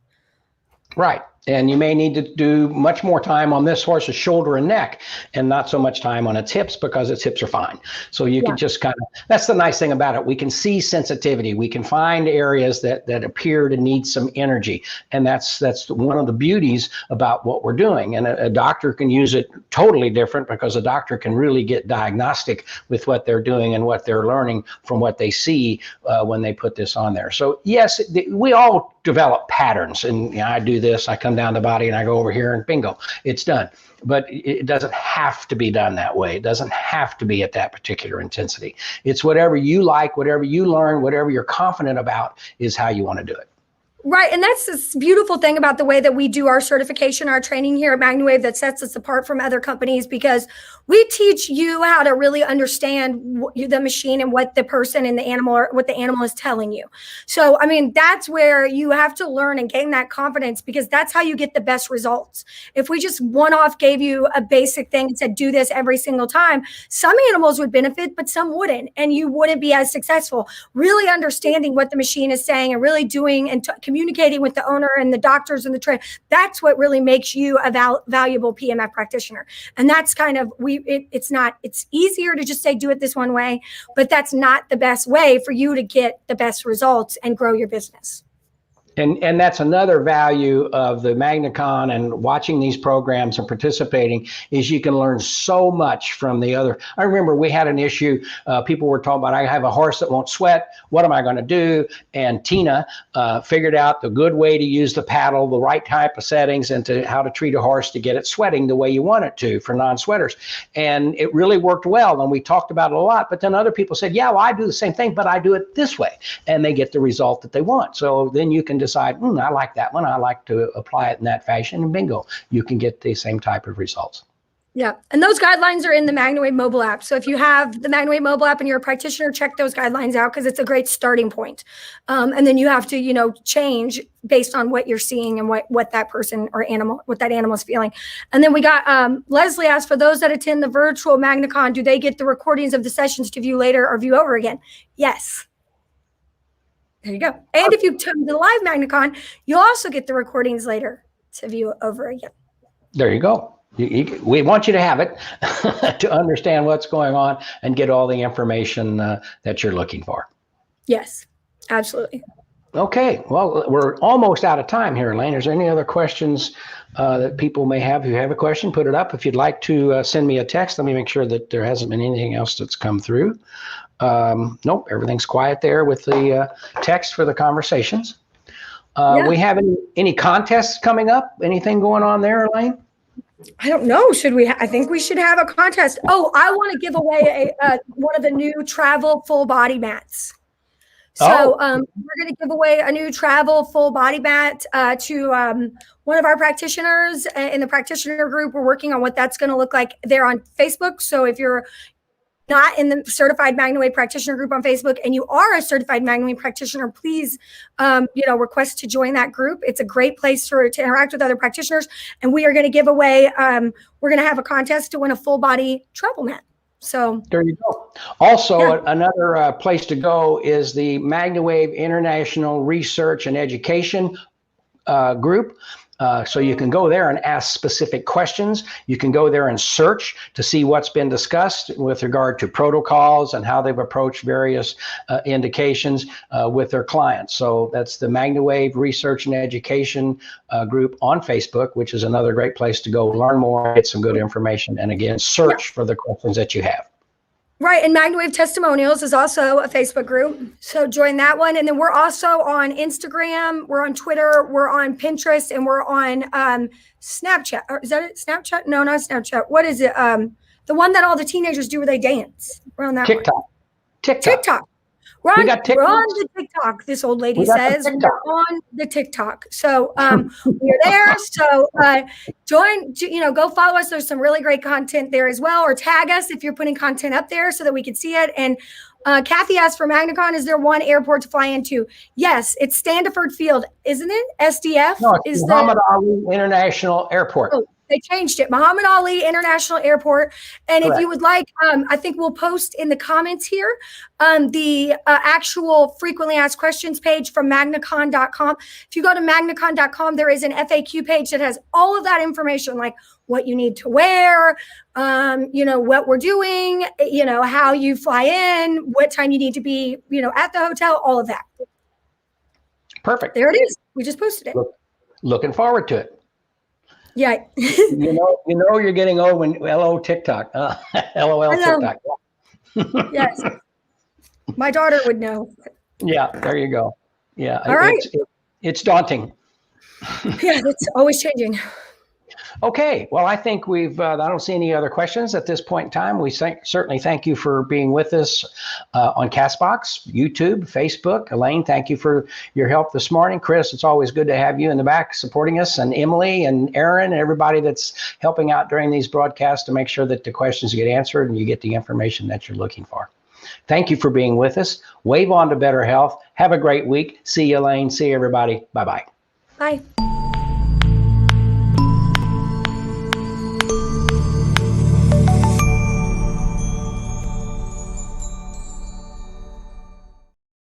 Right. And you may need to do much more time on this horse's shoulder and neck, and not so much time on its hips, because its hips are fine. So you can just that's the nice thing about it. We can see sensitivity. We can find areas that appear to need some energy. And that's one of the beauties about what we're doing. And a doctor can use it totally different, because a doctor can really get diagnostic with what they're doing and what they're learning from what they see when they put this on there. So yes, we all develop patterns, and I do this, I come down the body and I go over here and bingo, it's done. But it doesn't have to be done that way. It doesn't have to be at that particular intensity. It's whatever you like, whatever you learn, whatever you're confident about is how you want to do it. Right. And that's this beautiful thing about the way that we do our certification, our training here at MagnaWave, that sets us apart from other companies, because we teach you how to really understand the machine and what the person and the animal, or what the animal is telling you. So, I mean, that's where you have to learn and gain that confidence, because that's how you get the best results. If we just one-off gave you a basic thing and said, do this every single time, some animals would benefit, but some wouldn't, and you wouldn't be as successful. Really understanding what the machine is saying and really doing and communicating with the owner and the doctors and the trainer, that's what really makes you a valuable PMF practitioner. And that's kind of, it's easier to just say, do it this one way, but that's not the best way for you to get the best results and grow your business. And that's another value of the MagnaCon and watching these programs and participating is you can learn so much from the other. I remember we had an issue. People were talking about, I have a horse that won't sweat. What am I going to do? And Tina figured out the good way to use the paddle, the right type of settings, and how to treat a horse to get it sweating the way you want it to for non-sweaters. And it really worked well. And we talked about it a lot. But then other people said, yeah, well, I do the same thing, but I do it this way. And they get the result that they want. So then you can decide, I like that one. I like to apply it in that fashion, and bingo, you can get the same type of results. Yeah. And those guidelines are in the MagnaWave mobile app. So if you have the MagnaWave mobile app and you're a practitioner, check those guidelines out because it's a great starting point. And then you have to, change based on what you're seeing and what that person or animal, what that animal is feeling. And then we got Leslie asked, for those that attend the virtual MagnaCon, do they get the recordings of the sessions to view later or view over again? Yes. There you go. And if you come to the live MagnaCon, you'll also get the recordings later to view over again. There you go. We want you to have it to understand what's going on and get all the information that you're looking for. Yes, absolutely. Okay. Well, we're almost out of time here, Elaine. Is there any other questions that people may have? If you have a question, put it up. If you'd like to send me a text, let me make sure that there hasn't been anything else that's come through. Nope, everything's quiet there with the text for the conversations. Yeah. We have any contests coming up? Anything going on there, Elaine? I don't know. Should we? I think we should have a contest. Oh, I want to give away one of the new travel full body mats. So we're going to give away a new travel full body mat to one of our practitioners in the practitioner group. We're working on what that's going to look like there on Facebook. So if you're not in the certified MagnaWave practitioner group on Facebook and you are a certified MagnaWave practitioner, please, request to join that group. It's a great place to interact with other practitioners. And we are going to give away, we're going to have a contest to win a full body travel mat. So there you go. Also, another place to go is the MagnaWave International Research and Education group. So you can go there and ask specific questions. You can go there and search to see what's been discussed with regard to protocols and how they've approached various indications with their clients. So that's the MagnaWave Research and Education group on Facebook, which is another great place to go learn more, get some good information, and again, search for the questions that you have. Right. And MagnaWave Testimonials is also a Facebook group. So join that one. And then we're also on Instagram. We're on Twitter. We're on Pinterest. And we're on Snapchat. Or is that it? Snapchat? No, not Snapchat. What is it? The one that all the teenagers do where they dance. We're on that TikTok. one. TikTok. TikTok. We're on the TikTok, this old lady says. We're on the TikTok. So we're there. So join, go follow us. There's some really great content there as well. Or tag us if you're putting content up there so that we can see it. And Kathy asked for MagnaCon, is there one airport to fly into? Yes, it's Standiford Field, isn't it? SDF? No, it's Muhammad Ali International Airport. Oh, they changed it. Muhammad Ali International Airport. And Correct. If you would like, I think we'll post in the comments here the actual frequently asked questions page from MagnaCon.com. If you go to MagnaCon.com, there is an FAQ page that has all of that information, like what you need to wear, what we're doing, how you fly in, what time you need to be, at the hotel, all of that. Perfect. There it is. We just posted it. Looking forward to it. Yeah. You're getting old when LO TikTok. LOL TikTok. Yes. My daughter would know. Yeah, there you go. Yeah. All right. It's daunting. Yeah, it's always changing. Okay. Well, I think I don't see any other questions at this point in time. We certainly thank you for being with us on CastBox, YouTube, Facebook. Elaine, thank you for your help this morning. Chris, it's always good to have you in the back supporting us, and Emily and Aaron and everybody that's helping out during these broadcasts to make sure that the questions get answered and you get the information that you're looking for. Thank you for being with us. Wave on to better health. Have a great week. See you, Elaine. See you, everybody. Bye-bye. Bye.